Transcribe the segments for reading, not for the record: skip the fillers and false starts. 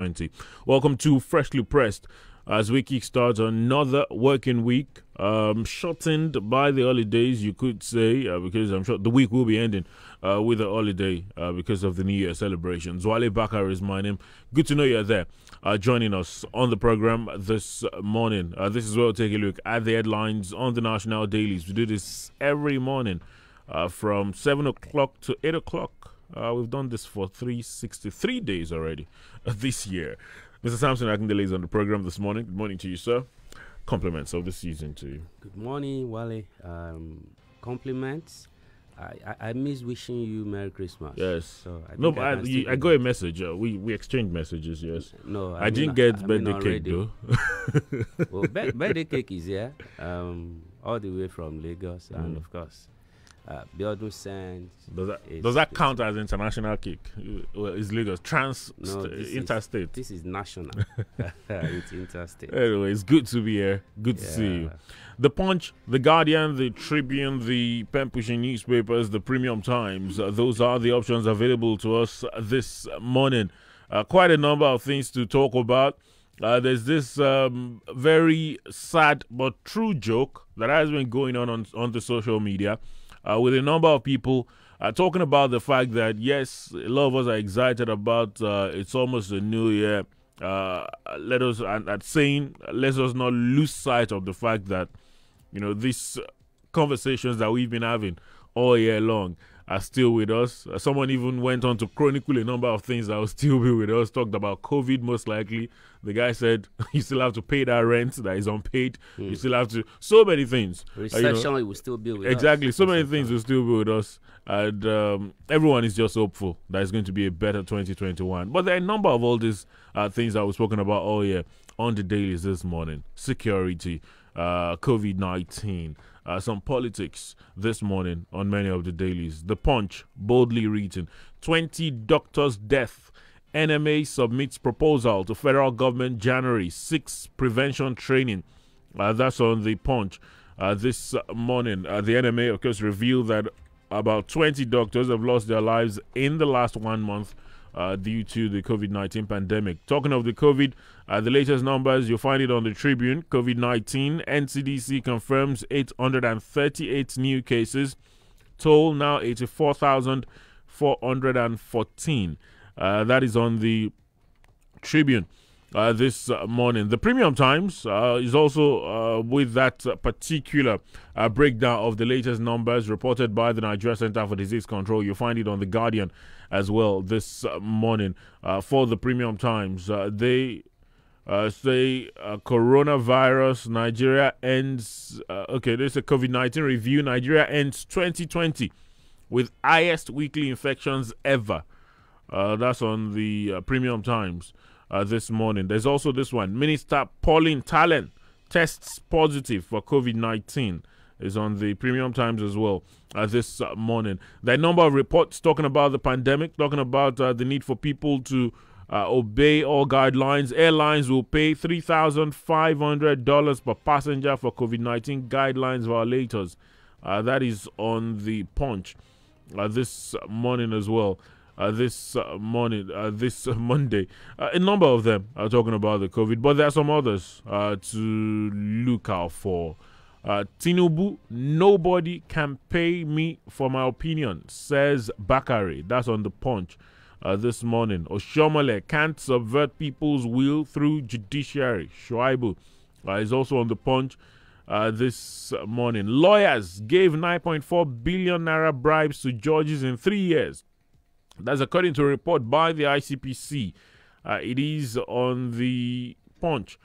20. Welcome to Freshly Pressed as we kickstart another working week, shortened by the holidays, you could say, because I'm sure the week will be ending with a holiday because of the New Year celebrations. Wale Bakare is my name. Good to know you're there joining us on the program this morning. This is where we'll take a look at the headlines on the national dailies. We do this every morning from 7 o'clock to 8 o'clock. We've done this for 363 days already this year. Mr. Samson Akindele is on the program this morning. Good morning to you, sir. Compliments of the season to you. Good morning, Wale. Compliments. I miss wishing you Merry Christmas. Yes. So I got a message. We exchanged messages, yes. No, I didn't get birthday cake, though. Well, birthday cake is here, all the way from Lagos, and of course, Biodun sent. Does that count as international cake? Well, it's Lagos interstate. This is national. It's interstate. Anyway, it's good to be here. Good to see you. The Punch, The Guardian, The Tribune, the pen-pushing newspapers, the Premium Times. Those are the options available to us this morning. Quite a number of things to talk about. There's this very sad but true joke that has been going on the social media. With a number of people talking about the fact that, yes, a lot of us are excited about it's almost a new year. Let us not lose sight of the fact that, these conversations that we've been having all year long are still with us. Someone even went on to chronicle a number of things that will still be with us. Talked about COVID, most likely. The guy said you still have to pay that rent that is unpaid. You still have to, so many things. Recession will still be with us. Exactly, so many things will still be with us. And everyone is just hopeful that it's going to be a better 2021. But there are a number of all these things that we've spoken about all year on the dailies this morning. Security, COVID-19, some politics this morning on many of the dailies. The Punch, boldly written, 20 doctors' death. NMA submits proposal to federal government January. 6 prevention training. That's on the Punch this morning. The NMA, of course, revealed that about 20 doctors have lost their lives in the last 1 month due to the COVID-19 pandemic. Talking of the COVID, the latest numbers, you'll find it on the Tribune. COVID-19, NCDC confirms 838 new cases. Toll now 84,414. That is on the Tribune this morning. The Premium Times is also with that particular breakdown of the latest numbers reported by the Nigeria Center for Disease Control. You'll find it on the Guardian as well this morning. For the Premium Times, they say coronavirus, Nigeria ends. There's a COVID-19 review. Nigeria ends 2020 with highest weekly infections ever. That's on the Premium Times this morning. There's also this one. Minister Pauline Talent tests positive for COVID-19. Is on the Premium Times as well this morning. There are a number of reports talking about the pandemic, talking about the need for people to obey all guidelines. Airlines will pay $3,500 per passenger for COVID-19 guidelines violators. That is on the Punch this morning as well. This Monday. A number of them are talking about the COVID, but there are some others to look out for. Tinubu, nobody can pay me for my opinion, says Bakare. That's on the Punch this morning. Oshomole can't subvert people's will through judiciary. Shuaibu is also on the Punch this morning. Lawyers gave 9.4 billion naira bribes to judges in 3 years. That's according to a report by the ICPC. It is on the Punch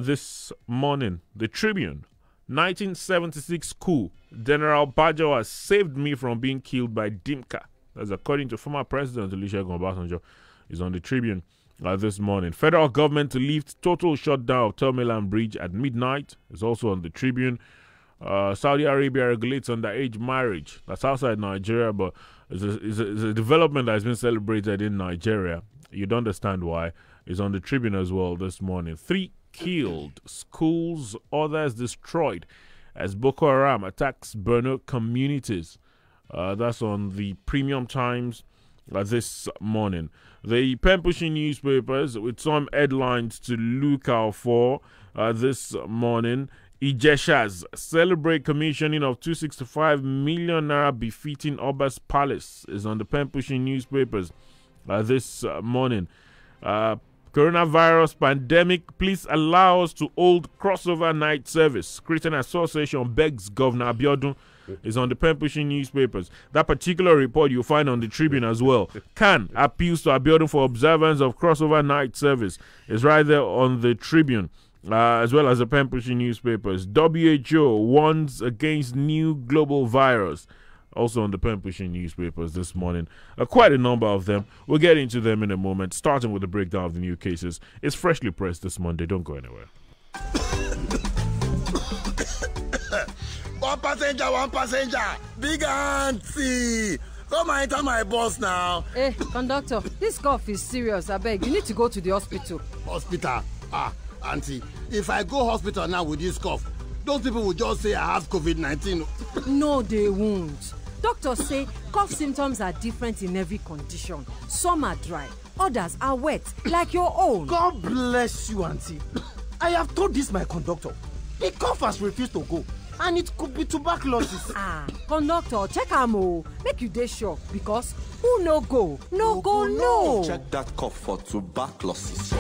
this morning. The Tribune, 1976 coup. General Bajawa saved me from being killed by Dimka. That's according to former President Olusegun Obasanjo. Is on the Tribune this morning. Federal government to lift total shutdown of Terminal Bridge at midnight. Is also on the Tribune. Saudi Arabia regulates underage marriage. That's outside Nigeria, but it's a development that has been celebrated in Nigeria. You'd understand why. It's on the Tribune as well this morning. 3 killed, schools, others destroyed as Boko Haram attacks Borno communities. That's on the Premium Times this morning. The pen pushing newspapers with some headlines to look out for this morning. Ijeshas celebrate commissioning of 265 million naira befitting Oba's palace is on the pen pushing newspapers this morning. Coronavirus pandemic, please allow us to hold crossover night service. Christian Association begs Governor Abiodun is on the pen pushing newspapers. That particular report you'll find on the Tribune as well. Can appeals to Abiodun for observance of crossover night service is right there on the Tribune. As well as the pen pushing newspapers. WHO warns against new global virus. Also on the pen pushing newspapers this morning. Quite a number of them. We'll get into them in a moment, starting with the breakdown of the new cases. It's freshly pressed this Monday. Don't go anywhere. One passenger. Big auntie. Come and enter my bus now. Hey, conductor, this cough is serious. I beg, you need to go to the hospital. Hospital? Auntie, if I go hospital now with this cough, those people will just say I have COVID-19. No, they won't. Doctors say cough symptoms are different in every condition. Some are dry, others are wet, like your own. God bless you, auntie. I have told this my conductor. The cough has refused to go, and it could be tuberculosis. Conductor, check am o. Make you dey sure, because who no go, no go, no. Check that cough for tuberculosis.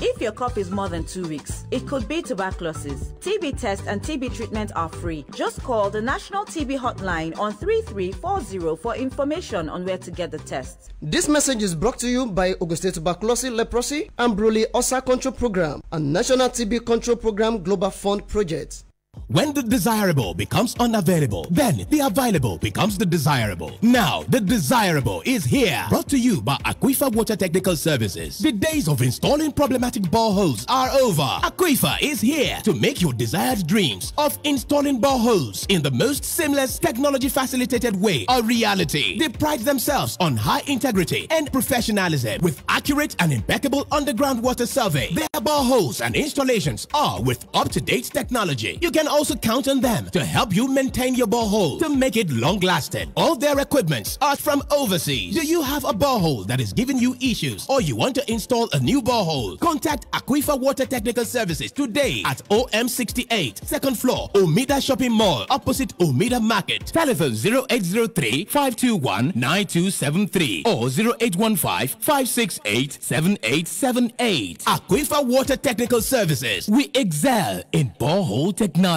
If your cough is more than 2 weeks, it could be tuberculosis. TB test and TB treatment are free. Just call the National TB Hotline on 3340 for information on where to get the test. This message is brought to you by Ogun State Tuberculosis, Leprosy, and Brule Ulcer Control Program and National TB Control Program Global Fund Project. When the desirable becomes unavailable, then the available becomes the desirable. Now, the desirable is here. Brought to you by Aquifer Water Technical Services. The days of installing problematic boreholes are over. Aquifer is here to make your desired dreams of installing boreholes in the most seamless, technology-facilitated way a reality. They pride themselves on high integrity and professionalism with accurate and impeccable underground water survey. Their boreholes and installations are with up-to-date technology. You can also count on them to help you maintain your borehole to make it long-lasting. All their equipments are from overseas. Do you have a borehole that is giving you issues or you want to install a new borehole? Contact Aquifer Water Technical Services today at OM68, second floor, Omida Shopping Mall, opposite Omida Market. Telephone 0803-521-9273 or 0815-568-7878. Aquifer Water Technical Services. We excel in borehole technology.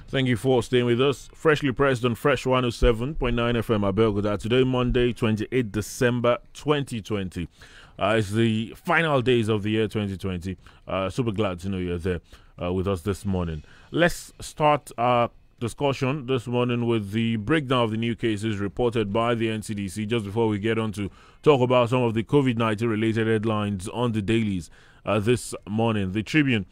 Thank you for staying with us. Freshly pressed on Fresh 107.9 FM Abeokuta. Today, Monday, 28 December 2020. It's the final days of the year 2020. Super glad to know you're there with us this morning. Let's start our discussion this morning with the breakdown of the new cases reported by the NCDC just before we get on to talk about some of the COVID-19 related headlines on the dailies this morning. The Tribune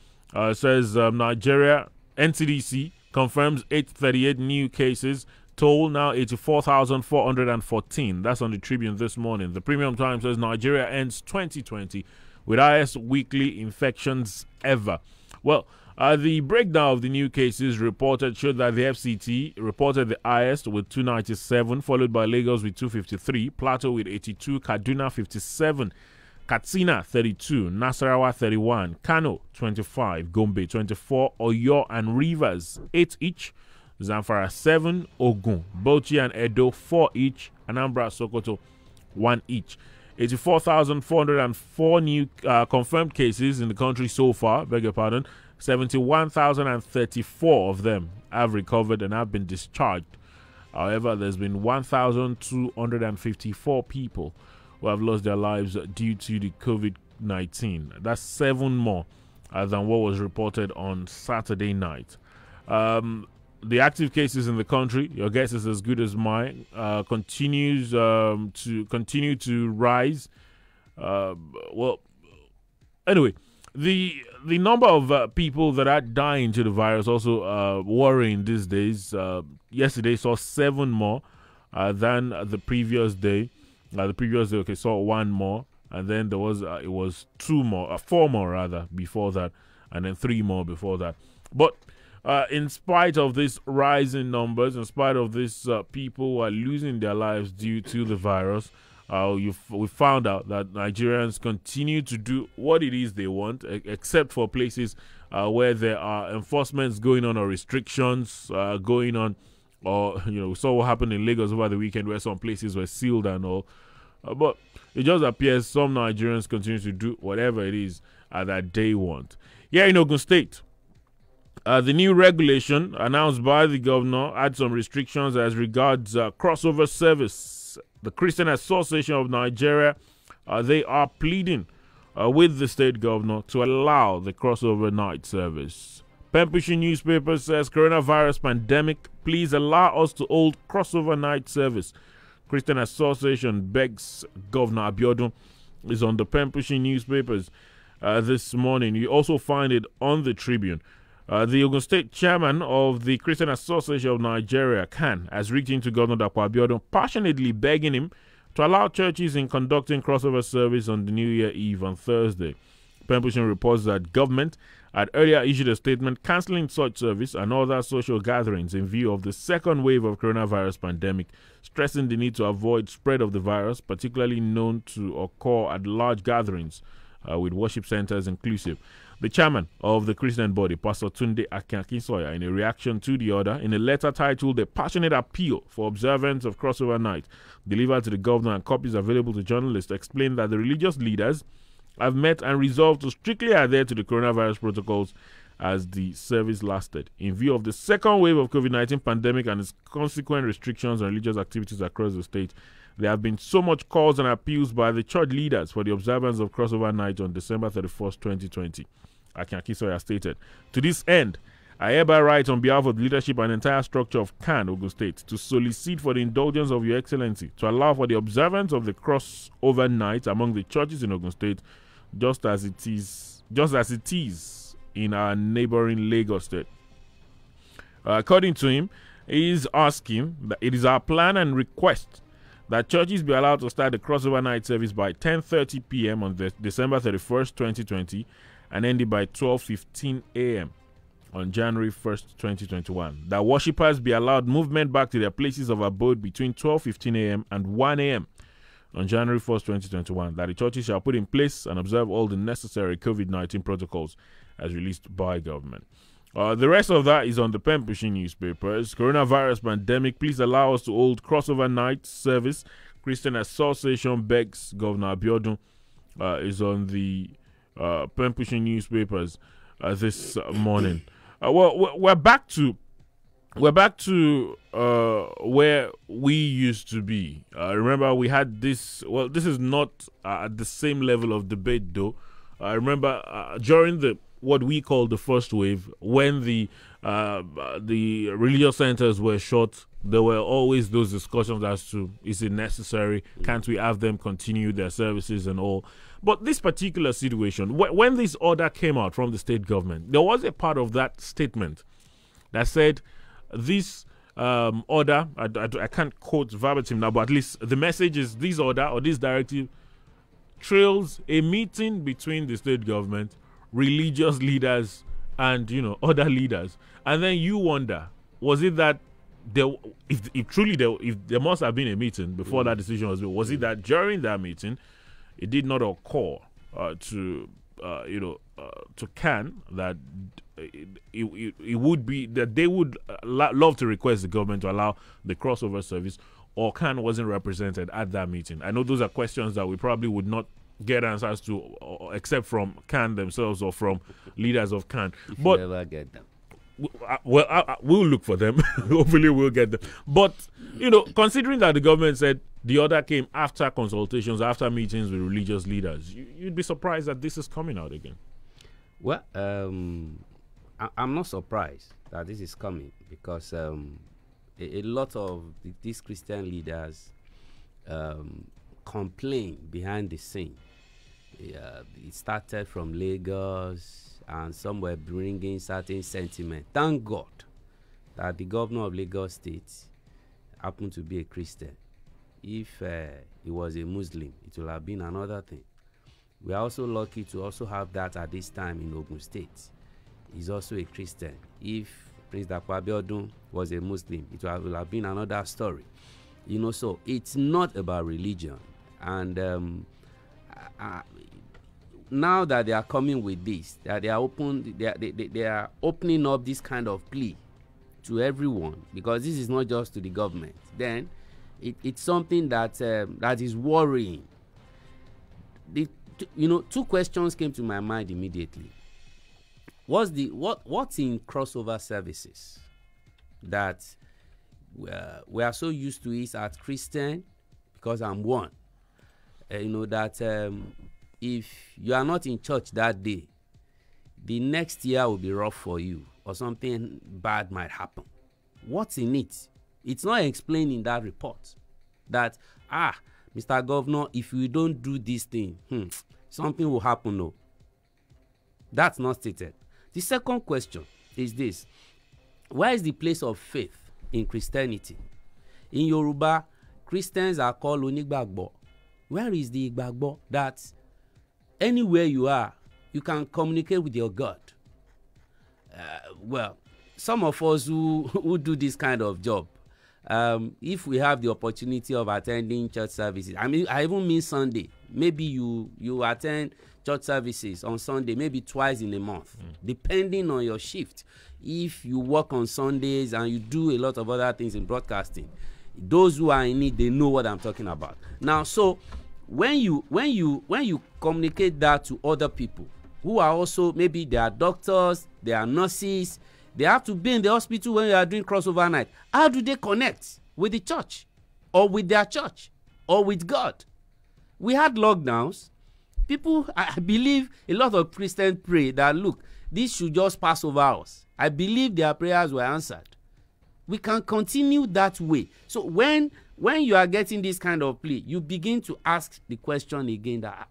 says Nigeria NCDC confirms 838 new cases. Toll now 84,414. That's on the Tribune this morning. The Premium Times says Nigeria ends 2020 with highest weekly infections ever. Well, the breakdown of the new cases reported showed that the FCT reported the highest with 297, followed by Lagos with 253, Plateau with 82, Kaduna 57, Katsina 32, Nasarawa 31, Kano 25, Gombe 24, Oyo and Rivers 8 each, Zamfara 7, Ogun, Bauchi and Edo 4 each, Anambra, Sokoto 1 each. 84,404 new confirmed cases in the country so far, 71,034 of them have recovered and have been discharged. However, there's been 1,254 people who have lost their lives due to the COVID-19. That's 7 more than what was reported on Saturday night. The active cases in the country, your guess is as good as mine, continue to rise. Anyway, the number of people that are dying to the virus also worrying these days. Yesterday saw 7 more than the previous day. The previous day, saw 1 more, and then there was it was 2 more, 4 more rather before that, and then 3 more before that. But in spite of these rising numbers, in spite of these people who are losing their lives due to the virus, we found out that Nigerians continue to do what it is they want, except for places where there are enforcements going on or restrictions going on, or we saw what happened in Lagos over the weekend where some places were sealed and all. But it just appears some Nigerians continue to do whatever it is that they want. Here in Ogun State, the new regulation announced by the governor had some restrictions as regards crossover service. The Christian Association of Nigeria, they are pleading with the state governor to allow the crossover night service. Pempushi newspaper says, coronavirus pandemic, please allow us to hold crossover night service. Christian Association begs Governor Abiodun. Is on the Pempushi newspapers this morning. You also find it on the Tribune. The Ogun State chairman of the Christian Association of Nigeria, CAN, has written to Governor Dapo Abiodun, passionately begging him to allow churches in conducting crossover service on the New Year Eve on Thursday. Pempushi reports that government had earlier issued a statement cancelling such service and other social gatherings in view of the second wave of coronavirus pandemic, stressing the need to avoid spread of the virus, particularly known to occur at large gatherings with worship centers inclusive. The chairman of the Christian body, Pastor Tunde Akinsoya, in a reaction to the order, in a letter titled A Passionate Appeal for Observance of Crossover Night, delivered to the governor and copies available to journalists, explained that the religious leaders have met and resolved to strictly adhere to the coronavirus protocols as the service lasted. In view of the second wave of COVID-19 pandemic and its consequent restrictions on religious activities across the state, there have been so much calls and appeals by the church leaders for the observance of crossover night on December 31st, 2020. Akinsoya stated, to this end, I hereby write on behalf of the leadership and entire structure of CAN, Ogun State, to solicit for the indulgence of Your Excellency to allow for the observance of the crossover night among the churches in Ogun State, just as it is in our neighboring Lagos State. According to him, he is asking that it is our plan and request that churches be allowed to start the crossover night service by 10:30 p.m. on December 31st, 2020, and ending by 12:15 a.m. on January 1st, 2021. That worshippers be allowed movement back to their places of abode between 12:15 a.m. and 1 a.m. on January 1st, 2021. That the churches shall put in place and observe all the necessary COVID-19 protocols as released by government. The rest of that is on the Pempushi newspapers. Coronavirus pandemic, please allow us to hold crossover night service. Christian Association begs Governor Abiodun, is on the Pempushi newspapers this morning. We're back to where we used to be. Remember, we had this. Well, this is not at the same level of debate, though. I remember during what we call the first wave, when the religious centers were shut, there were always those discussions as to, is it necessary? Can't we have them continue their services and all? But this particular situation, when this order came out from the state government, there was a part of that statement that said this order, I can't quote verbatim now, but at least the message is this order or this directive trails a meeting between the state government, religious leaders, and other leaders. And then you wonder, was it that if there must have been a meeting before that decision was made, was it that during that meeting it did not occur to CAN that it would be that they would love to request the government to allow the crossover service, or CAN wasn't represented at that meeting? I know those are questions that we probably would not get answers to except from CAN themselves or from leaders of CAN. But you ever get them. We'll look for them. Hopefully we'll get them. But, considering that the government said the order came after consultations, after meetings with religious leaders, you'd be surprised that this is coming out again. Well, I'm not surprised that this is coming because a lot of these Christian leaders complain behind the scene It started from Lagos, and some were bringing certain sentiment. Thank God that the governor of Lagos State happened to be a Christian. If he was a Muslim, it would have been another thing. We are also lucky to also have that at this time in Ogun State. He's also a Christian. If Prince Dapo Abiodun was a Muslim, it would have been another story. You know, so it's not about religion. And now that they are coming with this, that they are opening up this kind of plea to everyone, because this is not just to the government, then it's something that that is worrying. Two questions came to my mind immediately. What's in crossover services that we are so used to it as Christian, because I'm one. That if you are not in church that day, the next year will be rough for you, or something bad might happen. What's in it? It's not explained in that report that, Mr. Governor, if we don't do this thing, something will happen. No, that's not stated. The second question is this: where is the place of faith in Christianity? In Yoruba, Christians are called Onigbagbo. Where is the Igbagbo that anywhere you are, you can communicate with your God? Well, some of us who do this kind of job, if we have the opportunity of attending church services, I even mean Sunday. Maybe you attend church services on Sunday, maybe twice in a month, depending on your shift. If you work on Sundays and you do a lot of other things in broadcasting, those who are in it, they know what I'm talking about. Now, so when you communicate that to other people who are also, maybe they are doctors, they are nurses, they have to be in the hospital when you are doing crossover night. How do they connect with the church, or with their church, or with God? We had lockdowns. People, I believe a lot of Christians pray that, look, this should just pass over us. I believe their prayers were answered. We can continue that way. So when you are getting this kind of plea, you begin to ask the question again that,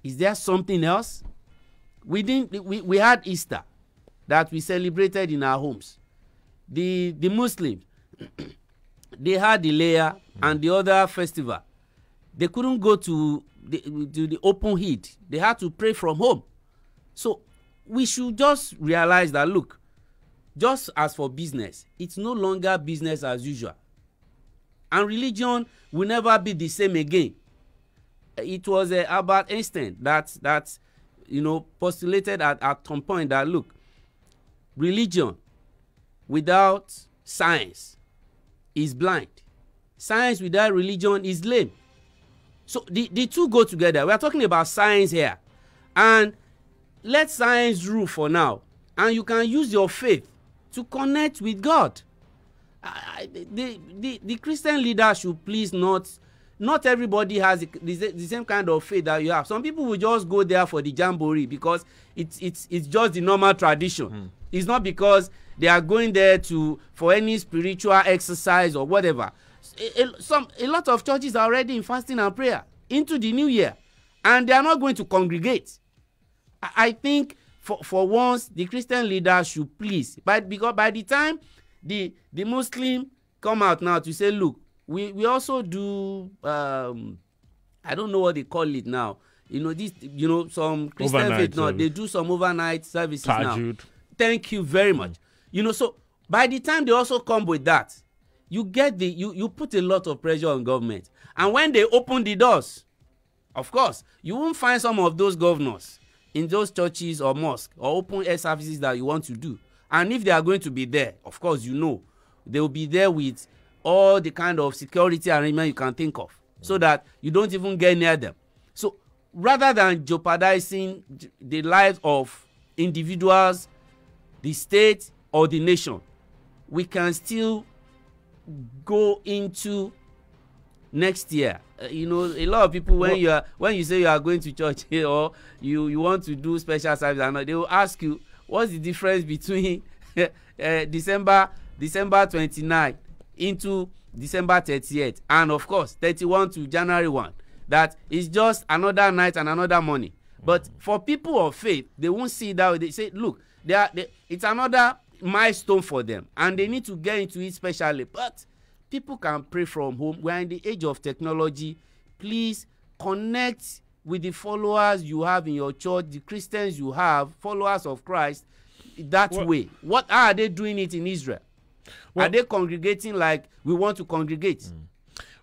is there something else? We had Easter that we celebrated in our homes. The Muslims, they had the Leia and the other festival. They couldn't go to the open heat. They had to pray from home. So we should just realize that, look, just as for business, it's no longer business as usual. And religion will never be the same again. It was Albert Einstein that postulated at some point that, look, religion without science is blind. Science without religion is lame. So the two go together. We are talking about science here. And let science rule for now. And you can use your faith to connect with God. The Christian leader should please not everybody has the same kind of faith that you have. Some people will just go there for the jamboree because it's just the normal tradition. It's not because they are going there for any spiritual exercise or whatever. A lot of churches are already in fasting and prayer into the new year, and they are not going to congregate. I think for once the Christian leaders should please, because by the time the Muslim come out now to say, look, we also do I don't know what they call it now. Some Christian overnight faith now, service. They do some overnight services Tajud. now. Thank you very much. So by the time they also come with that, you get you put a lot of pressure on government. And when they open the doors, of course, you won't find some of those governors in those churches or mosques or open air services that you want to do. And if they are going to be there, of course, they will be there with all the kind of security arrangement you can think of, so that you don't even get near them. So rather than jeopardizing the lives of individuals, the state, or the nation, we can still go into next year. A lot of people, when you say you are going to church or you want to do special service, and they will ask you, what's the difference between December 29 into December 30th, and of course 31 to January 1? that it's just another night and another morning. But for people of faith, they won't see that way. They say, look, it's another milestone for them, and they need to get into it specially. But people can pray from home. We're in the age of technology. Please connect with the followers you have in your church, the Christians you have, followers of Christ, that way. How are they doing it in Israel? Are they congregating like we want to congregate?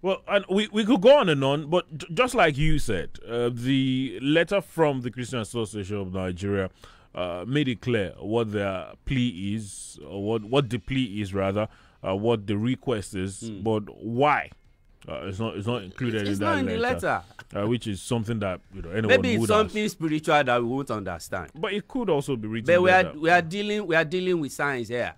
Well, and we could go on and on, but just like you said, the letter from the Christian Association of Nigeria made it clear what their plea is, or what the plea is rather, what the request is, but why? It's not included it's in not that in the letter, which is something that anyone maybe would it's something spiritual that we won't understand. But it could also be written. But we are dealing with science here,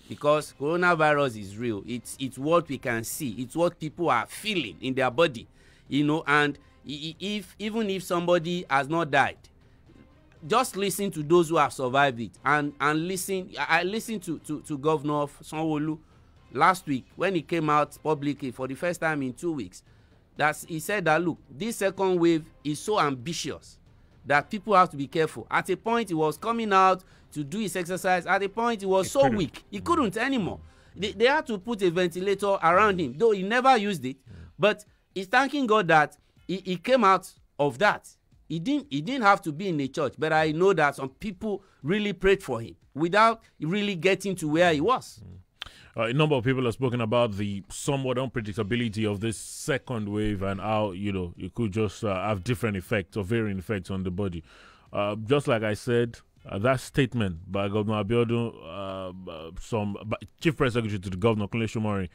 because coronavirus is real. It's what we can see. It's what people are feeling in their body, And even if somebody has not died, just listen to those who have survived it, and listen. I listened to Governor Sanwo-Olu last week when he came out publicly for the first time in 2 weeks. He said that, look, this second wave is so ambitious that people have to be careful. At a point, he was coming out to do his exercise. At a point, he was so weak, he couldn't anymore. They had to put a ventilator around him, though he never used it. But he's thanking God that he came out of that. He didn't have to be in a church, but I know that some people really prayed for him without really getting to where he was. A number of people have spoken about the somewhat unpredictability of this second wave and how, it could just have different effects or varying effects on the body. Just like I said, that statement by Governor Abiodun, Chief Press Secretary to the Governor, Kunle Shomari,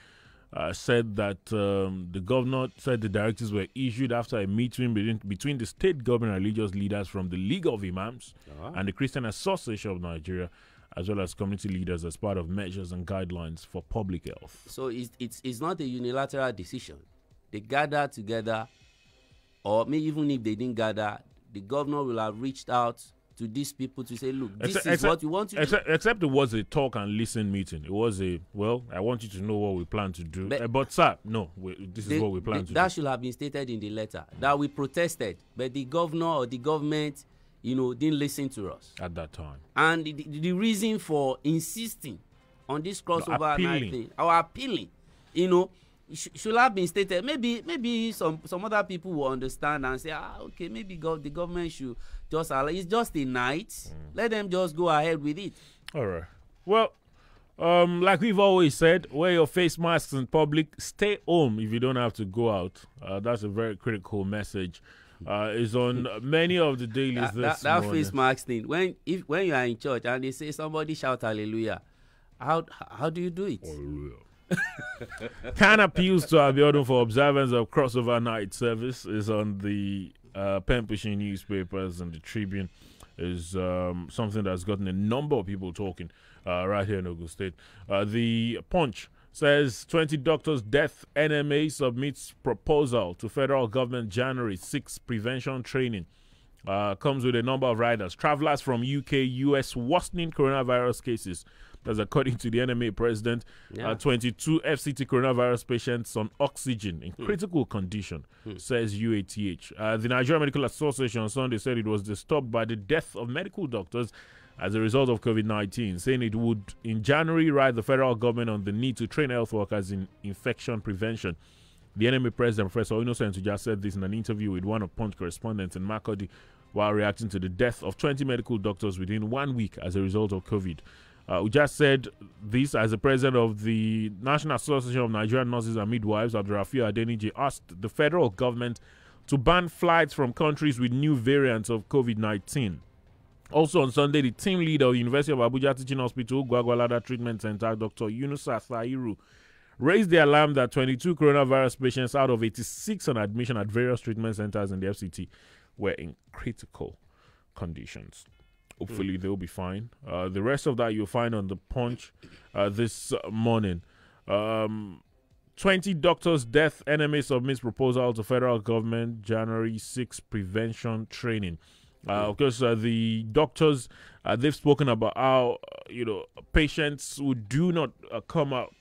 said that the governor said the directives were issued after a meeting between the state government and religious leaders from the League of Imams and the Christian Association of Nigeria, as well as community leaders, as part of measures and guidelines for public health. So it's not a unilateral decision. They gathered together, or maybe even if they didn't gather, the governor will have reached out to these people to say, look, this is what you want to do. Except it was a talk and listen meeting. It was I want you to know what we plan to do. But sir, no, this is what we plan to do. That should have been stated in the letter, that we protested, but the governor or the government didn't listen to us at that time. And the reason for insisting on this crossover night thing, or appealing, should have been stated. Maybe some other people will understand and say, okay, maybe the government should just allow. It's just a night. Let them just go ahead with it. All right. Well, like we've always said, wear your face masks in public. Stay home if you don't have to go out. That's a very critical message. Is on many of the dailies this morning. That face mask thing. When you are in church and they say somebody shout hallelujah, how do you do it? Hallelujah. Can appeals to Abiodun for observance of crossover night service is on the pen pushing newspapers, and the Tribune is something that's gotten a number of people talking right here in Ogun State. The Punch says 20 doctors' death. NMA submits proposal to federal government January 6 prevention training. Comes with a number of riders. Travelers from UK, US worsening coronavirus cases. That's according to the NMA president. 22 FCT coronavirus patients on oxygen in critical condition, says UATH. The Nigerian Medical Association on Sunday said it was disturbed by the death of medical doctors as a result of COVID-19, saying it would, in January, write the federal government on the need to train health workers in infection prevention. The NMA president, Professor Innocent, just said this in an interview with one of Punch correspondents in Makurdi while reacting to the death of 20 medical doctors within 1 week as a result of COVID. We just said this as the president of the National Association of Nigerian Nurses and Midwives, Abdurrafiu Adeniji, asked the federal government to ban flights from countries with new variants of COVID-19. Also on Sunday, the team leader of the University of Abuja Teaching Hospital, Gwagwalada Treatment Center, Dr. Yunusa Thairu, raised the alarm that 22 coronavirus patients out of 86 on admission at various treatment centers in the FCT were in critical conditions. Hopefully they'll be fine. The rest of that you'll find on the Punch this morning. 20 doctors' death. NMA submits proposal to federal government January 6 prevention training. Of course, the doctors, they've spoken about how, patients who do not come out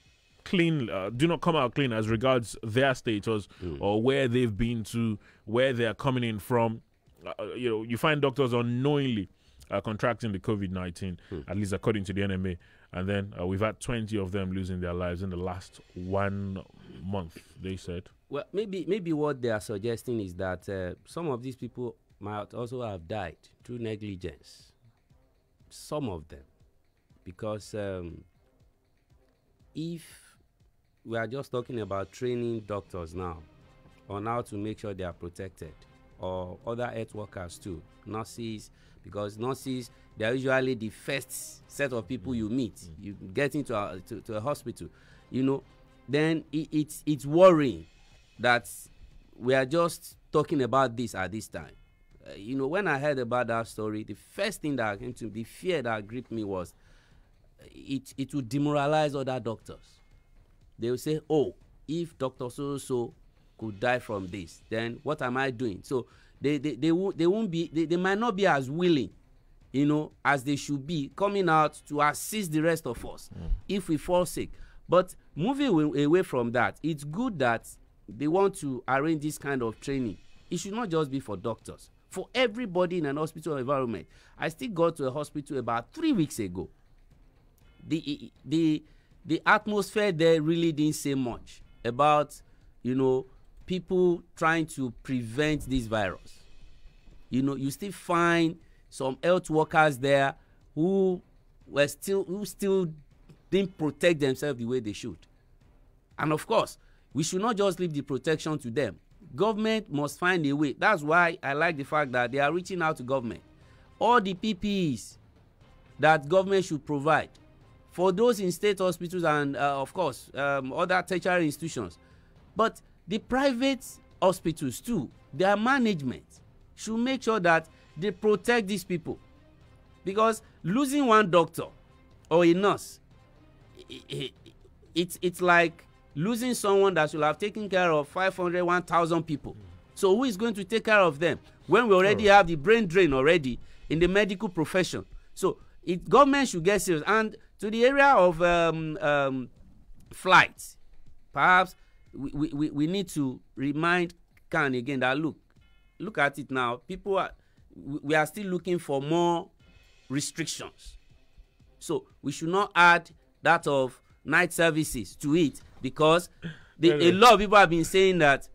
clean, do not come out clean as regards their status or where they've been to, where they are coming in from. You find doctors unknowingly contracting the COVID-19, at least according to the NMA. And then we've had 20 of them losing their lives in the last 1 month, they said. Well, maybe what they are suggesting is that some of these people might also have died through negligence. Some of them. Because if we are just talking about training doctors now on how to make sure they are protected, or other health workers too, nurses, because nurses, they are usually the first set of people you meet. You get into a hospital, then it's worrying that we are just talking about this at this time. When I heard about that story, the first thing that came to me, the fear that gripped me was it would demoralize other doctors. They will say, oh, if Dr. So could die from this, then what am I doing? So they might not be as willing, as they should be, coming out to assist the rest of us if we fall sick. But moving away from that, it's good that they want to arrange this kind of training. It should not just be for doctors, for everybody in an hospital environment. I still got to a hospital about 3 weeks ago. The atmosphere there really didn't say much about, people trying to prevent this virus. You still find some health workers there who still didn't protect themselves the way they should. And of course, we should not just leave the protection to them. Government must find a way. That's why I like the fact that they are reaching out to government. All the PPEs that government should provide for those in state hospitals and, of course, other tertiary institutions. But the private hospitals too, their management should make sure that they protect these people. Because losing one doctor or a nurse, it's like losing someone that should have taken care of 500, 1,000 people. So who is going to take care of them when we already have the brain drain already in the medical profession? So government should get serious. And to the area of flights, perhaps we need to remind Khan again that look at it now. We are still looking for more restrictions. So we should not add that of night services to it, because a lot of people have been saying that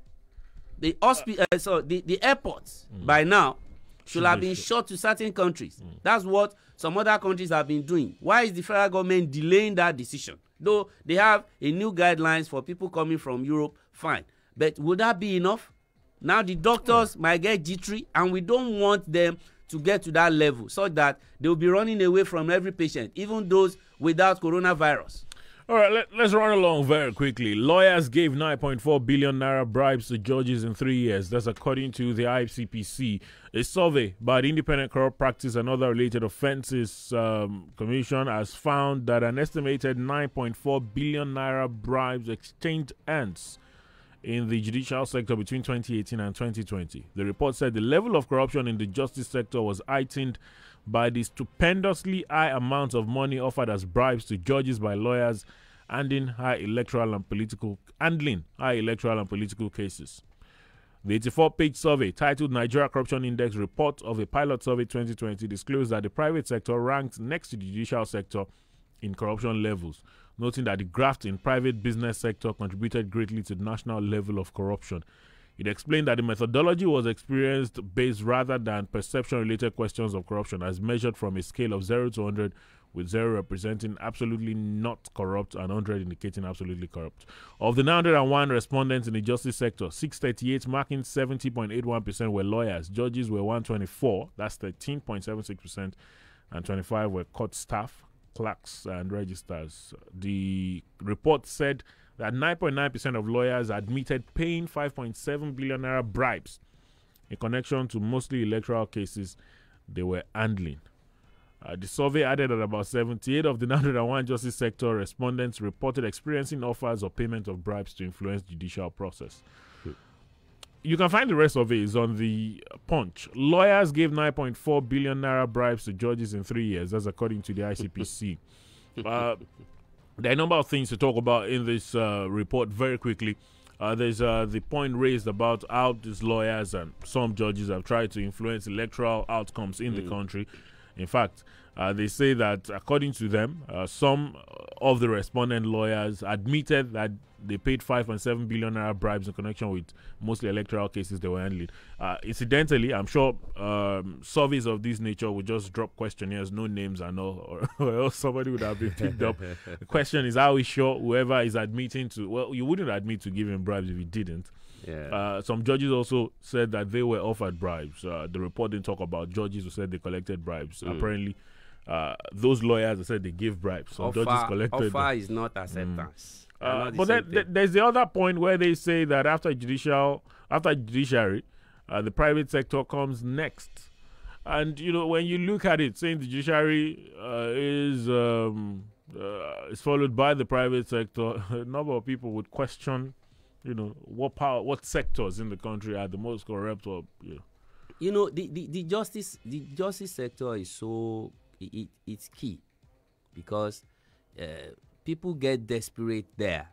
the airports by now should have been shut to certain countries. That's what some other countries have been doing. Why is the federal government delaying that decision? Though they have a new guidelines for people coming from Europe, fine. But would that be enough? Now the doctors might get jittery, and we don't want them to get to that level so that they will be running away from every patient, even those without coronavirus. All right, let's run along very quickly. Lawyers gave 9.4 billion naira bribes to judges in 3 years. That's according to the ICPC. A survey by the Independent Corrupt Practice and Other Related Offences Commission has found that an estimated 9.4 billion naira bribes exchanged hands in the judicial sector between 2018 and 2020. The report said the level of corruption in the justice sector was heightened by the stupendously high amounts of money offered as bribes to judges by lawyers handling high electoral and political cases. The 84-page survey titled Nigeria Corruption Index Report of a Pilot Survey 2020 disclosed that the private sector ranked next to the judicial sector in corruption levels, noting that the graft in private business sector contributed greatly to the national level of corruption. It explained that the methodology was experience-based rather than perception-related questions of corruption, as measured from a scale of 0 to 100, with 0 representing absolutely not corrupt and 100 indicating absolutely corrupt. Of the 901 respondents in the justice sector, 638, marking 70.81%, were lawyers. Judges were 124, that's 13.76%, and 25 were court staff, clerks, and registers. The report said that 9.9% of lawyers admitted paying 5.7 billion naira bribes in connection to mostly electoral cases they were handling. The survey added that about 78 of the 901 justice sector respondents reported experiencing offers or payment of bribes to influence judicial process. You can find the rest of it is on the Punch. Lawyers gave 9.4 billion naira bribes to judges in 3 years. That's according to the ICPC. There are a number of things to talk about in this report very quickly. There's the point raised about how these lawyers and some judges have tried to influence electoral outcomes in the country. In fact, they say that according to them, some of the respondent lawyers admitted that they paid 5.7 billion naira bribes in connection with mostly electoral cases they were handling. Incidentally, I'm sure surveys of this nature would just drop questionnaires, no names and all, or else somebody would have been picked up. The question is, are we sure whoever is admitting to, well, you wouldn't admit to giving bribes if you didn't. Yeah. Some judges also said that they were offered bribes. The report didn't talk about judges who said they collected bribes. Apparently, those lawyers said they gave bribes. So judges collected. Offer is not acceptance. But there's the other point where they say that after judiciary, the private sector comes next. And you know, when you look at it, saying the judiciary is followed by the private sector, a number of people would question, you know, what sectors in the country are the most corrupt, or you know, the justice sector is so it's key, because people get desperate there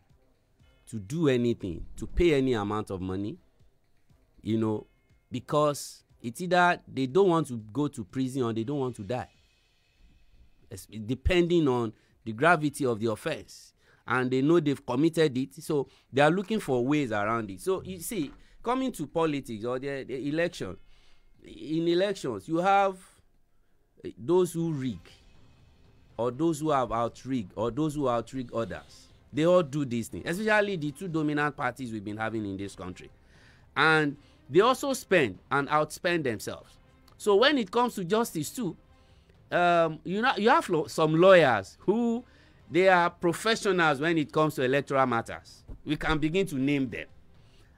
to do anything, to pay any amount of money, you know, because it's either they don't want to go to prison or they don't want to die, depending on the gravity of the offense, and they know they've committed it, so they are looking for ways around it. So you see, coming to politics or the election, in elections you have those who rig, or those who have outrig, or those who outrig others. They all do these things, especially the two dominant parties we've been having in this country. And they also spend and outspend themselves. So when it comes to justice too, you have some lawyers who they are professionals when it comes to electoral matters. We can begin to name them.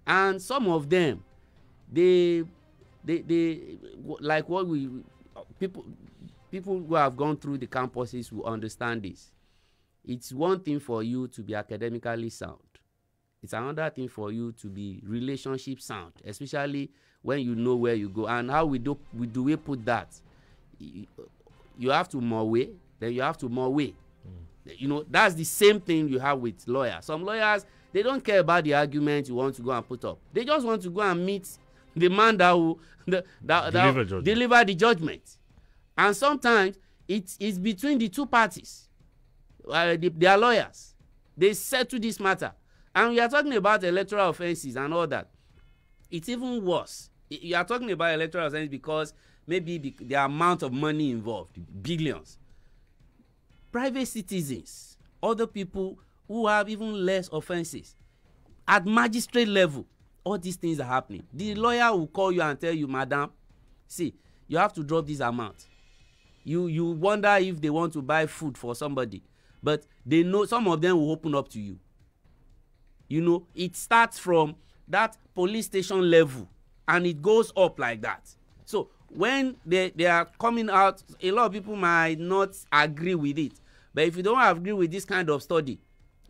And some of them, they like what people who have gone through the campuses will understand this. It's one thing for you to be academically sound. It's another thing for you to be relationship sound, especially when you know where you go. And how we put that? You have to more way, then you have to more way. You know, that's the same thing you have with lawyers. Some lawyers, they don't care about the argument you want to go and put up. They just want to go and meet the man that will deliver the judgment. And sometimes it's between the two parties. They are lawyers. They settle this matter. And we are talking about electoral offenses and all that. It's even worse. You are talking about electoral offenses because maybe the amount of money involved, billions. Private citizens, other people who have even less offenses, at magistrate level, all these things are happening. The lawyer will call you and tell you, madam, see, you have to drop this amount. You wonder if they want to buy food for somebody, but they know some of them will open up to you. You know, it starts from that police station level and it goes up like that. So when they are coming out, a lot of people might not agree with it. But if you don't agree with this kind of study,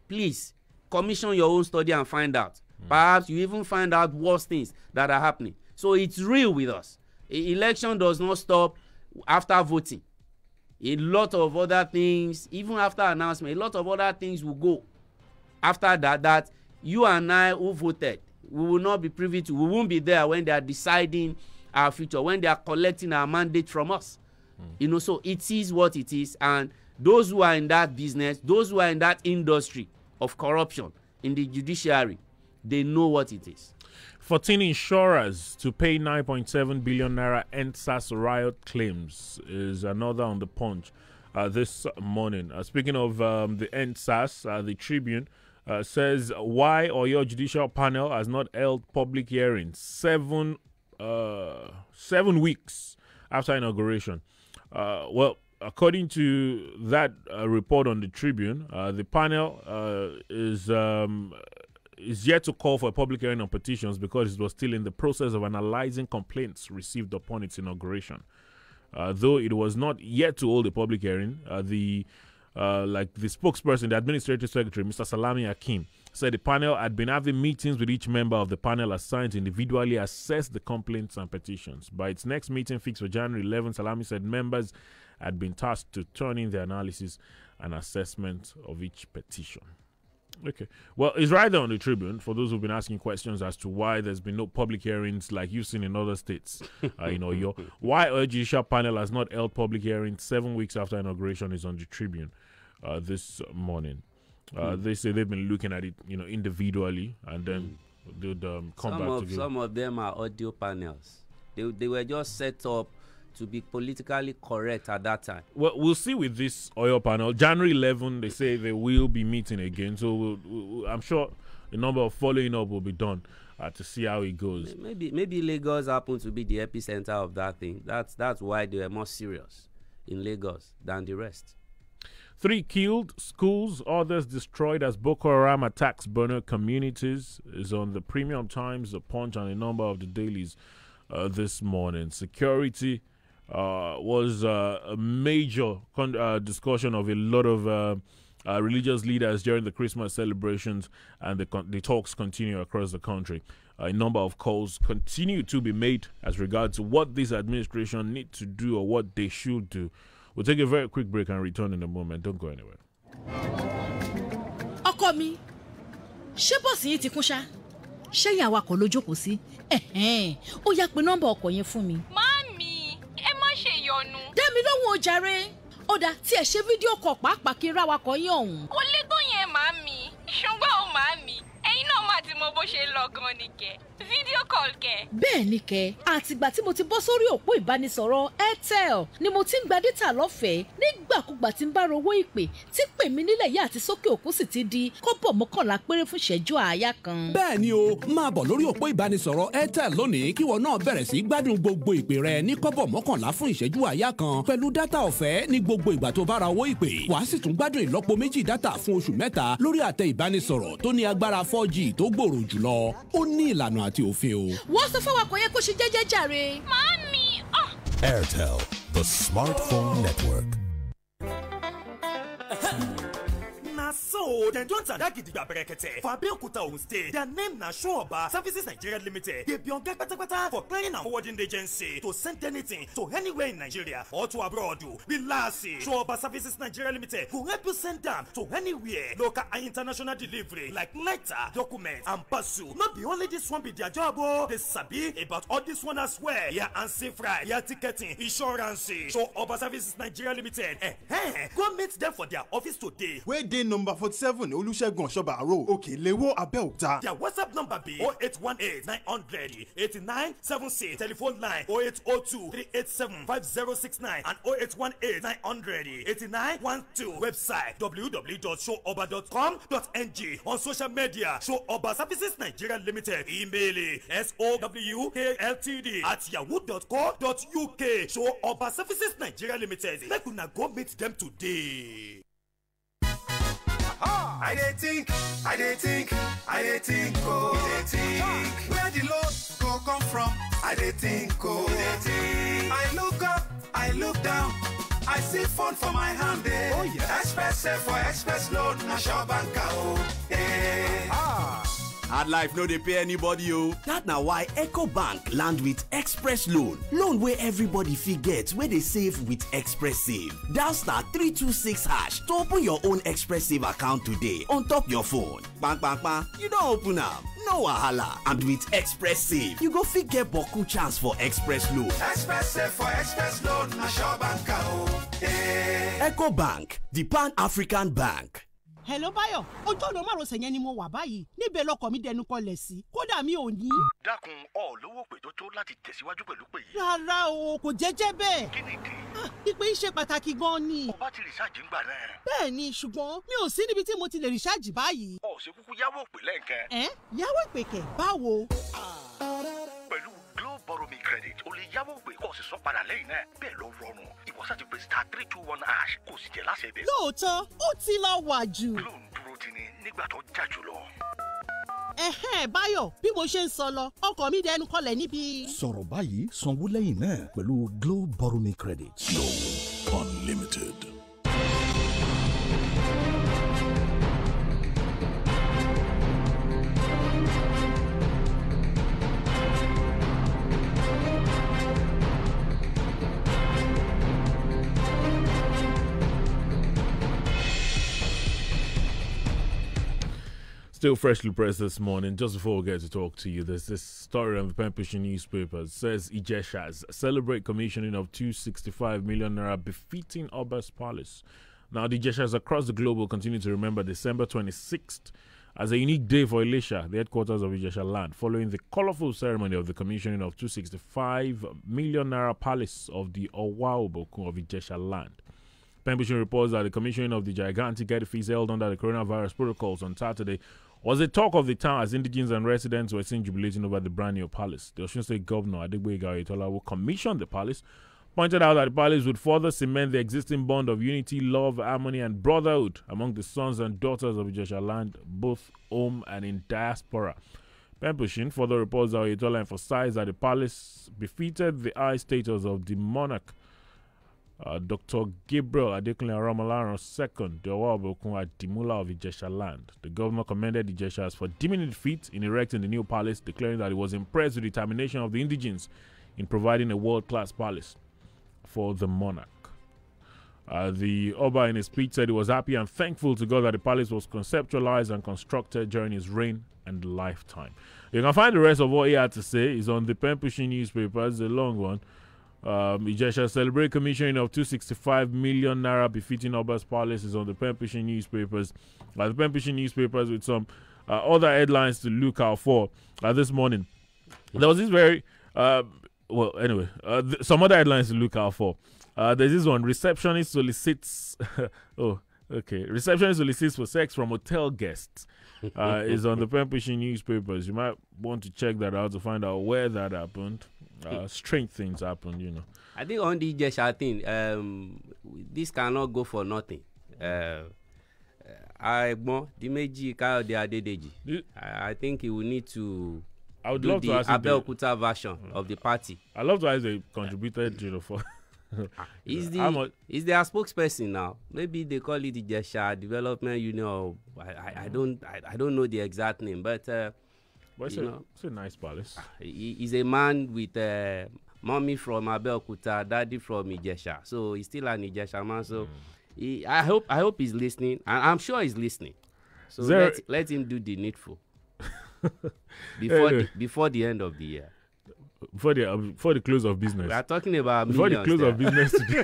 please commission your own study and find out. Perhaps you even find out worse things that are happening. So it's real with us. Election does not stop after voting. A lot of other things, even after announcement, a lot of other things will go after that you and I who voted, we will not be privy to. We won't be there when they are deciding our future, when they are collecting our mandate from us. You know, so it is what it is. And those who are in that business, those who are in that industry of corruption in the judiciary, they know what it is. 14 insurers to pay 9.7 billion naira NSAS riot claims is another on the Punch this morning. Speaking of the NSAS, the Tribune says why Oyo Judicial Panel has not held public hearings 7 weeks after inauguration. Well, according to that report on the Tribune, the panel is yet to call for a public hearing on petitions because it was still in the process of analyzing complaints received upon its inauguration. Though it was not yet to hold a public hearing, the spokesperson, the administrative secretary, Mr. Salami Akim, said the panel had been having meetings with each member of the panel assigned to individually assess the complaints and petitions. By its next meeting fixed for January 11, Salami said members had been tasked to turn in their analysis an assessment of each petition. Okay. Well, it's right there on the Tribune for those who've been asking questions as to why there's been no public hearings like you've seen in other states. Why a judicial panel has not held public hearings 7 weeks after inauguration is on the Tribune this morning. They say they've been looking at it, individually, and then they'd come back together. Some of them are audio panels. They were just set up to be politically correct at that time. Well, we'll see with this oil panel. January 11, they say they will be meeting again. So I'm sure a number of following up will be done to see how it goes. Maybe Lagos happened to be the epicenter of that thing. That's why they were more serious in Lagos than the rest. 3 killed, schools, others destroyed as Boko Haram attacks Borno communities is on the Premium Times, The Punch, and a number of the dailies this morning. Security was a major discussion of a lot of religious leaders during the Christmas celebrations, and the talks continue across the country. A number of calls continue to be made as regards to what this administration need to do or what they should do. We'll take a very quick break and return in a moment. Don't go anywhere. Ọkọ mi, ṣé bọ́ọ̀sì yìí ti kún ṣá? Ṣé ìyá awakọ̀ ló jókòó sí? Ó yá pé nọ́mbà ọkọ̀ yẹn fún mi. Màámi, ẹ má ṣe yọnu. Dá mi lóhùn o jàre. Ó dá tí ẹ ṣe fídíò kọ̀ pàápàá kí n ráwakọ̀ yín ọ̀hún. Ó lé tó yẹn màámi, ṣùgbọ́n ó màámi. Ẹ̀yin náà má ti mọ bó ṣe lọ gan ni kẹ̀. Fídíò call kẹ̀. Bẹ́ẹ̀ ni kẹ̀, àtìgbà tí mo ti bọ́ sórí òpó ìbánisọ̀rọ̀ Airtel ni mo ti ń gba dátà lọ́fẹ̀ẹ́ nígbàkúgbà tí ń bá rówó ìpè tí pè mí nílẹ̀ yá àti sókè òkú sì ti di kọ́bọ̀ mọ́kànlá péré fún ìṣẹ́jú àáyá kan. Bẹ́ẹ̀ ni o, máa bọ̀ lórí òpó ìbánisọ̀rọ̀ Airtel lónìí kí wọn náà bẹ̀rẹ̀ sí gbádùn gbogbo ìpè rẹ ní kọ́bọ̀ mọ́kànlá fún ìṣẹ́jú àáyá kan pẹ̀lú dátà ọ̀fẹ́ ní gbogbo ìgbà tó bá ra owó ìpè. Wàá sì tún gbádùn ìlọ́po méjì dátà fún oṣù mẹ́ta lórí àtẹ ìbánisọ̀rọ̀ tó ní agbára 4G tó gbòòrò jùlọ. Ó ní ìlànà àti òfin o. Wọ́n sọ fún awakọ̀ yẹn kó ṣe jẹ́jẹ́ jàre. Màámi, Airtel, the smartphone network. Na so dem don tada gidigba berekete for Abeokuta Ogun State. Their name na Showoba Services Nigeria Limited. They be on get kpatakpata for clearing and forwarding agency to send anything to anywhere in Nigeria or to abroad. Relax, Showoba Services Nigeria Limited go help you send them to anywhere. Local and international delivery like letter, document, and parcel. Not be only this one be their job. They sabi about all this one as well. Yeah, and safe ride, yeah, ticketing, insurance. Showoba Services Nigeria Limited. Go meet them for their office today. Where they number 47 Olusegun Oshoba Road, Okelewo, Abeokuta. Their WhatsApp number be 0818 900 8976. Telephone line 0802 387 5069 and 0818 900 8912. Website www.showoba.com.ng. On social media, Showoba Services Nigeria Limited. Email sowkltd@yahoo.co.uk. Showoba Services Nigeria Limited. Make una go meet them today. I dey think, oh, where the load go come from? I dey think, oh, I look up, I look down, I see phone for my hand, oh yeah. Express for express load, na sure banker, oh, Hard life no dey pay anybody o. That na why EcoBank land with Express Loan. Loan wey everybody fit get wey dey save with Express Save. Dial *326# to open your own Express Save account today on top your phone. Bang bang bang, you don open am. No wahala. And with Express Save, you go fit get boku chance for Express Loan. Express Save for express loan, na sure banker, oh, EcoBank, the Pan-African Bank. Hello Báyọ̀, ojú ọ̀nà márosẹ̀ yẹn ni mo wà báyìí. Níbẹ̀ lọkọ̀ mi dẹnu kọlẹ̀ sí. Kódà mi ò ní. Dákun lówó pè tó tó láti tẹ̀síwájú pẹ̀lú pè yìí. Rárá o, kò jẹ́jẹ́ bẹ́ẹ̀. Kí ni ìdí? Ìpè yìí ṣe pàtàkì gan-an ni. Ó bá ti rìsáàjì ń gbà náà. Bẹ́ẹ̀ ni, ṣùgbọ́n mi ò sí níbi tí mo ti lè rìsáàjì báyìí. Ó ṣe kúkú yáwó pè lẹ́ǹkan. Yáwó ìpè kẹ̀ báwo? Pẹ̀lú Glow Borrow Me Credit, o lè yáwó pè kó o sì san padà lẹ́yìn náà. Bẹ́ẹ̀ ló rọrùn. Ìwọ sá ti pè *321# kó o sì jẹ́ láṣẹ bẹ́ẹ̀. Lóòótọ́, ó ti lọ wà jù. Glow ń dúró ti ni nígbà tó jà jùlọ. Báyọ̀, bí mo ṣe ń sọ lọ, ọkọ̀ mi dẹnu kọlẹ̀ níbi. Sọ̀rọ̀ báyìí, sanwó lẹ́yìn náà pẹ̀lú Glow Borrow Me Credit. Glow Unlimited. Still freshly pressed this morning. Just before we get to talk to you, there's this story on the pen pushing newspapers. It says Ijeshas celebrate commissioning of 265 million naira befitting Oba's palace. Now, the Ijeshas across the globe will continue to remember December 26th as a unique day for Elisha, the headquarters of Ijesha land, following the colorful ceremony of the commissioning of 265 million naira palace of the Owaobokun of Ijesha land. Pembushing reports that the commissioning of the gigantic edifice held under the coronavirus protocols on Saturday was the talk of the town as indigents and residents were seen jubilating over the brand new palace. The Osun State Governor Adegboyega Oyetola, who commissioned the palace, pointed out that the palace would further cement the existing bond of unity, love, harmony, and brotherhood among the sons and daughters of Ijesha land, both home and in diaspora. Pembushing further reports that Oyetola emphasized that the palace befitted the high status of the monarch, Dr. Gabriel Adekunle Aramalaran II, the Owaobokun Adimula of Ijesha land. The governor commended the Ijeshas for deeming it fit in erecting the new palace, declaring that he was impressed with the determination of the indigents in providing a world-class palace for the monarch. The Oba in his speech said he was happy and thankful to God that the palace was conceptualized and constructed during his reign and lifetime. You can find the rest of what he had to say is on the Pen Pushing newspapers, a long one. Ijesha celebrate commissioning of 265 million naira befitting Oba's palace is on the Pen Pushing newspapers. The Pen Pushing newspapers with some other headlines to look out for this morning. There was this very some other headlines to look out for. There's this one: receptionist solicits. Receptionist solicits for sex from hotel guests. Is on the Pen Pushing newspapers. You might want to check that out to find out where that happened. Strange things happened, you know. I think on the Ijesha thing, this cannot go for nothing. I think he will need to. I would love to ask Abeokuta version of the party. I love to ask they contributed, you know, for. He's their spokesperson now. Maybe they call it the Ijesha Development Union. I don't know the exact name, but it's a nice palace. He's a man with mommy from Abeokuta, daddy from Ijesha, so he's still an Ijesha man. So I hope he's listening, and I'm sure he's listening. So let him do the needful before the end of the year. Before the close of business. We are talking about before the close of business today.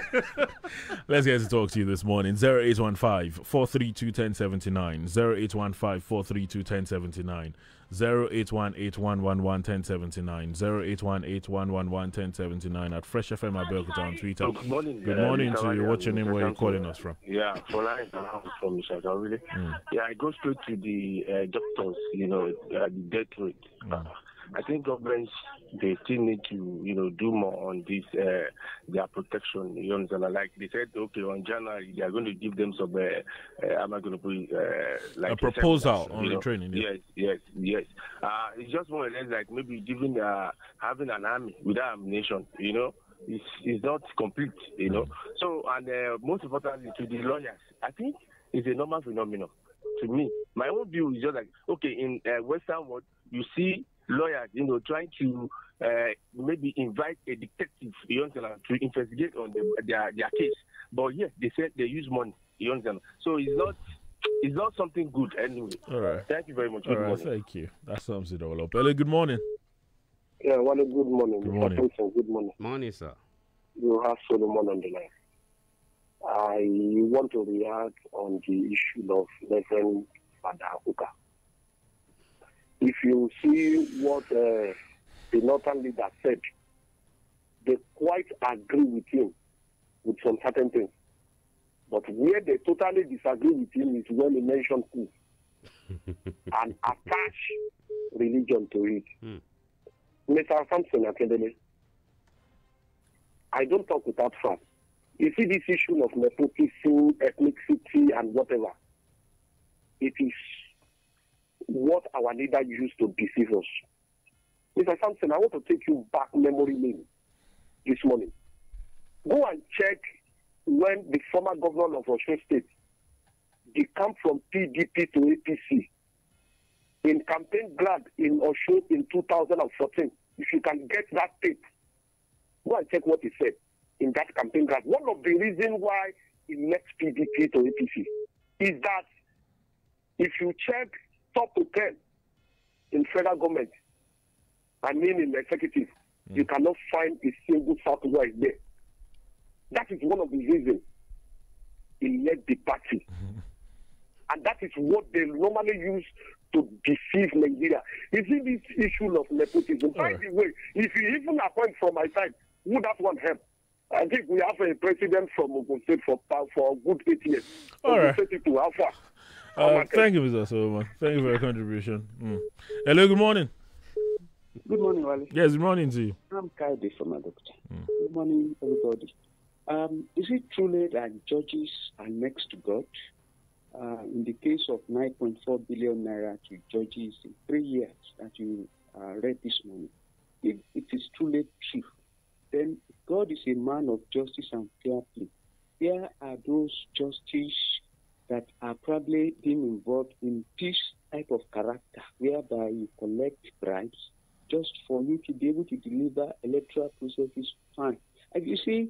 Let's get to talk to you this morning. 0815-432-1079. 0815-432-1079. 0818-111-1079. 0818-111-1079 at Fresh FM Abeokuta on Twitter. Good morning. Good morning to you. What's your name? Where are you calling us from? Yeah, from Shagari. Yeah, I go straight to the doctors, the death rate. I think governments, they still need to, do more on this, their protection. You understand? Like they said, okay, on January, they are going to give them some, am I going to put like a proposal on the training? Yeah. Yes. It's just more or less like maybe giving, having an army without ammunition, it's not complete, So, and most importantly, to the lawyers, I think it's a normal phenomenon. To me, my own view is just like, okay, in Western world, you see lawyers, trying to maybe invite a detective, to investigate on their case. But yes, they said they use money, So it's not something good anyway. All right. Thank you very much. All right, thank you. That sums it all up. Hello, good morning. Yeah, good morning. Good morning. Good morning. Morning, sir. You have Solomon on the line. I want to react on the issue of Reverend Father Akuka. If you see what the northern leader said, they quite agree with him with some certain things. But where they totally disagree with him is when he mentioned coup and attach religion to it. Mr. Samson Akendele, I don't talk without facts. You see this issue of nepotism, ethnicity, and whatever. It is what our leader used to deceive us. Mr. Sampson, I want to take you back memory lane this morning. Go and check when the former governor of Osun State decamped from PDP to APC in campaign grad in Osun in 2014. If you can get that tape, go and check what he said in that campaign grad. One of the reasons why he left PDP to APC is that if you check top to 10 in federal government, I mean in the executive, you cannot find a single Southwest there. That is one of the reasons he led the party. And that is what they normally use to deceive Nigeria. You see this issue of nepotism. By the way, if you even appoint from my side, would that one help? I think we have a president from Ogun State for a good 8 years. All right. Thank you, Mr. Solomon. Thank you for your contribution. Hello, good morning. Good morning, Wale. Yes, good morning to you. I'm Kaide from Adopta. Good morning, everybody. Is it truly that judges are next to God? In the case of 9.4 billion naira to judges in 3 years that you read this morning, if it is truly true, then God is a man of justice and fair play. There are those justices that are probably being involved in this type of character, whereby you collect bribes just for you to be able to deliver electoral processes fine. And you see,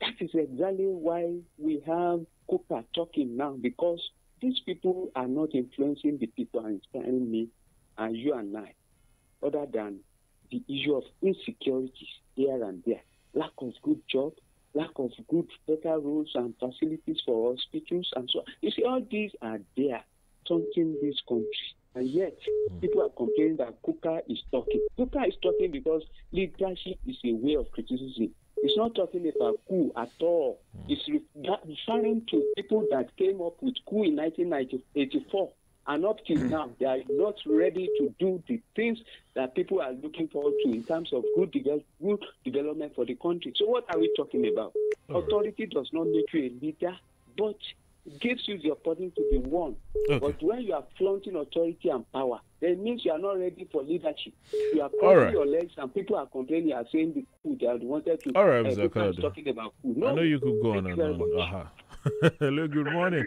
that is exactly why we have Kuka talking now, because these people are not influencing the people and inspiring me and you and I, other than the issue of insecurities here and there, lack of good job, lack of good, better roads and facilities for hospitals and so on. You see, all these are there, taunting this country. And yet, people are complaining that Kuka is talking. Kuka is talking because leadership is a way of criticism. It's not talking about coup at all. It's referring to people that came up with coup in 1984. And up till now, they are not ready to do the things that people are looking forward to in terms of good development for the country. So what are we talking about? Authority does not make you a leader, but gives you the opportunity to be one. But when you are flaunting authority and power, then it means you are not ready for leadership. You are crossing your legs and people are complaining and saying the coup they had wanted to. All right, Mr. Talking about coup. No, I know you could go on and on. Hello, good morning.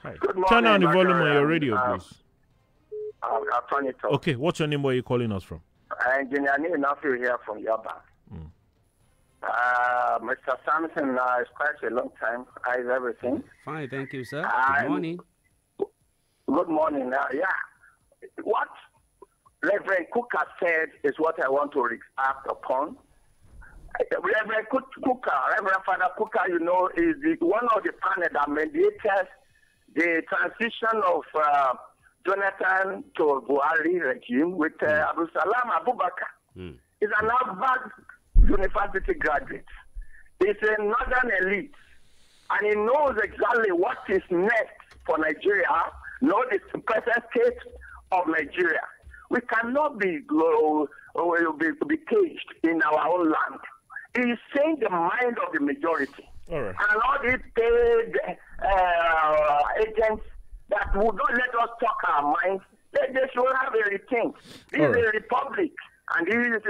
Hi. Good morning. Turn down the volume on your radio, please. I'll turn it off. Okay, what's your name? Where are you calling us from? Engineer Neil Nafi here from Yaba. Mr. Sampson, it's quite a long time. How is everything? Fine, thank you, sir. Good morning. Good morning. What Reverend Kuka said is what I want to react upon. Reverend Kuka, Reverend Father Kuka, you know, is one of the panel that mediated the transition of Jonathan to Buhari regime with Abu Salam Abubakar. He's an Harvard University graduate. He's a northern elite, and he knows exactly what is next for Nigeria, knows the present state of Nigeria. We cannot be caged in our own land. He is saying the mind of the majority. All right. And all these paid agents that will not let us talk our minds, they should have a rethink. This is a republic, and this is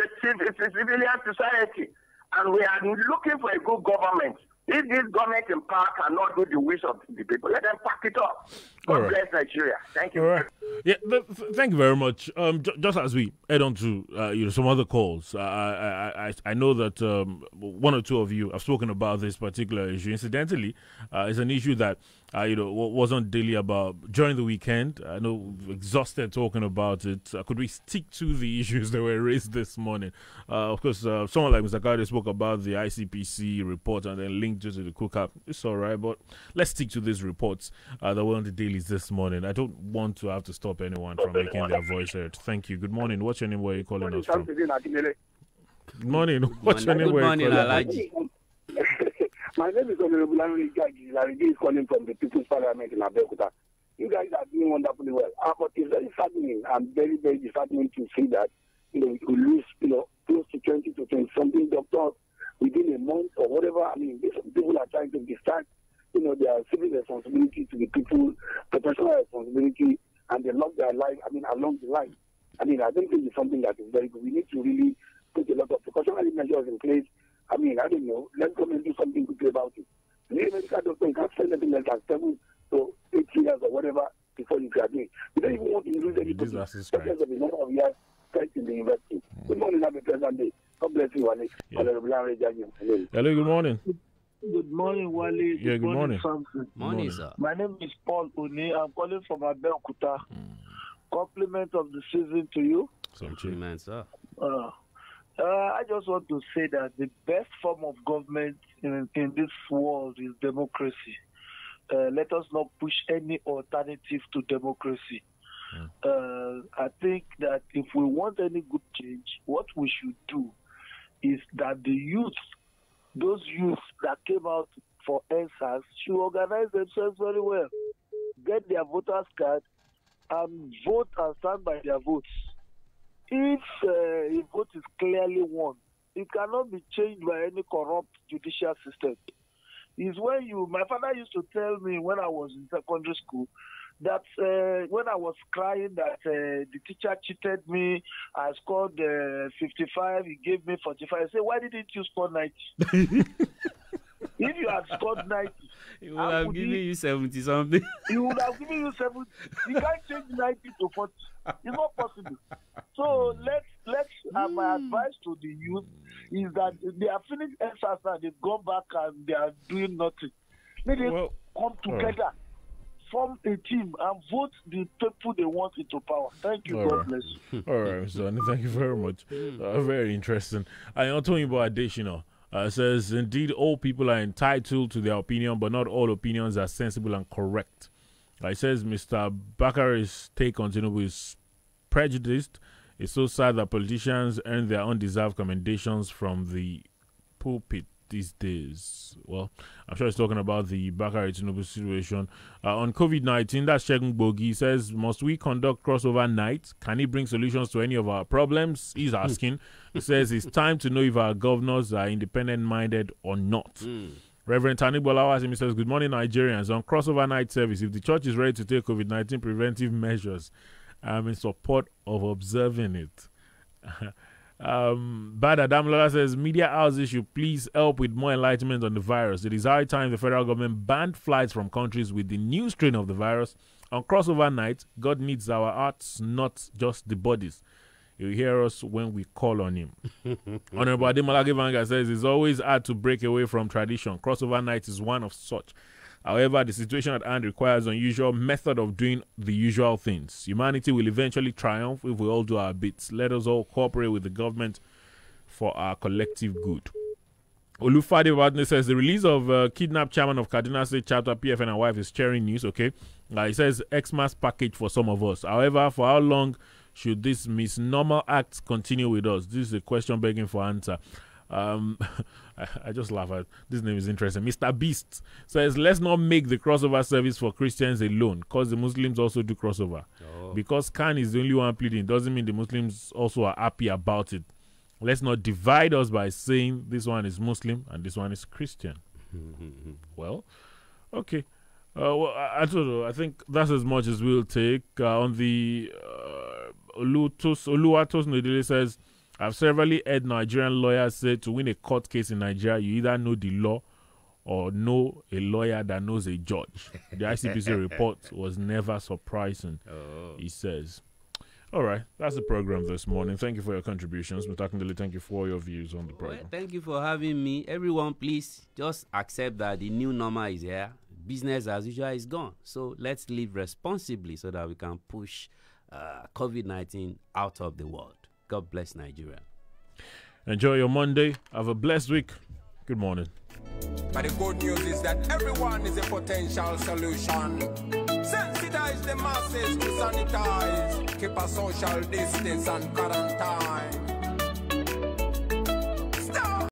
a civilian society, and we are looking for a good government. If this government in power cannot do the wish of the people, let them pack it up. God bless Nigeria. Thank you. All right. Yeah, thank you very much. Just as we head on to some other calls, I know that one or two of you have spoken about this particular issue. Incidentally, it's an issue that was on daily about during the weekend. I know we're exhausted talking about it. Could we stick to the issues that were raised this morning? Of course, someone like Mr. Kade spoke about the ICPC report and then linked it to the cookup. It's all right, but let's stick to these reports that were on the dailies this morning. I don't want to have to stop anyone from making their voice heard. Thank you. Good morning. What's your name? Where are you calling us from? Good morning. What's your name? Good morning, Alaji. My name is Honorable Larry is calling from the People's Parliament in Abeokuta. You guys are doing wonderfully well. But it's very saddening and very, very disheartening to see that we could lose close to 20 to 20 something doctors within a month or whatever. I mean, these people are trying to discharge their civic responsibility to the people, professional responsibility, and they love their life, along the line. I don't think it's something that is very good. We need to really put a lot of precautionary measures in place. I don't know, let's go and do something quickly about it. The medical doctor, you can't spend anything less than 7 to 8 years or whatever before you graduate. We don't even want to lose any because of the number of years spent in the university. Good morning, have a pleasant day. God bless you, Wale. Hello, good morning. Good morning, Wale. Yeah, good morning. Samson. Morning, sir. My name is Paul Oni. I'm calling from Abeokuta. Compliment of the season to you. Compliments, sir. I just want to say that the best form of government in this world is democracy. Let us not push any alternative to democracy. I think that if we want any good change, what we should do is that the youth, those youth that came out for NSAS, should organize themselves very well, get their voters card, and vote and stand by their votes. If a vote is clearly won, it cannot be changed by any corrupt judicial system. Is when my father used to tell me when I was in secondary school that when I was crying that the teacher cheated me, I scored 55, he gave me 45. I said, why didn't you score 90? If you had scored 90, he would have given you 70 something. He would have given you 70. You can't change 90 to 40. It's not possible. So let's my advice to the youth is that they are finished exercise, they've gone back and they are doing nothing. Let them come together, form a team, and vote the people they want into power. Thank you. God bless you. All right, Mr. Thank you very much. Very interesting. I am talking about additional. Says, indeed, all people are entitled to their opinion, but not all opinions are sensible and correct. It says, Mr. Bakare's take on Tinubu is prejudiced. It's so sad that politicians earn their undeserved commendations from the pulpit these days. Well, I'm sure he's talking about the Bakare Tinubu situation. On COVID-19, that's Shegun Bogi. Says, must we conduct crossover night? Can he bring solutions to any of our problems? He's asking. He says it's time to know if our governors are independent-minded or not. Reverend Tani Bolawazimi says, good morning, Nigerians. On crossover night service, if the church is ready to take COVID-19 preventive measures, I'm in support of observing it. Bad Adam Lola says, media houses should please help with more enlightenment on the virus. It is high time the federal government banned flights from countries with the new strain of the virus. On crossover night, God needs our hearts, not just the bodies. He will hear us when we call on him. Honorable Ademola Givanga says, it's always hard to break away from tradition. Crossover night is one of such. However, the situation at hand requires an unusual method of doing the usual things. Humanity will eventually triumph if we all do our bits. Let us all cooperate with the government for our collective good. Olufade Wadne says, the release of kidnapped chairman of Kaduna State chapter PFN and wife is cheering news, okay? He says, Xmas package for some of us. However, for how long should this misnomer act continue with us? This is a question begging for answer. I just laugh at this name is interesting. Mr. Beast says, let's not make the crossover service for Christians alone, because the Muslims also do crossover. Because Khan is the only one pleading doesn't mean the Muslims also are happy about it. Let's not divide us by saying this one is Muslim and this one is Christian. Well, okay. Well, I don't know. I think that's as much as we'll take. On the Oluwatos Nodile says, I've severally heard Nigerian lawyers say to win a court case in Nigeria, you either know the law or know a lawyer that knows a judge. The ICPC report was never surprising, he says. All right, that's the program this morning. Thank you for your contributions. Mr. Akindele, thank you for your views on the program. Well, thank you for having me. Everyone, please just accept that the new normal is here. Business as usual is gone. So let's live responsibly so that we can push COVID-19 out of the world. God bless Nigeria. Enjoy your Monday. Have a blessed week. Good morning. But the good news is that everyone is a potential solution. Sensitize the masses to sanitize. Keep a social distance and quarantine.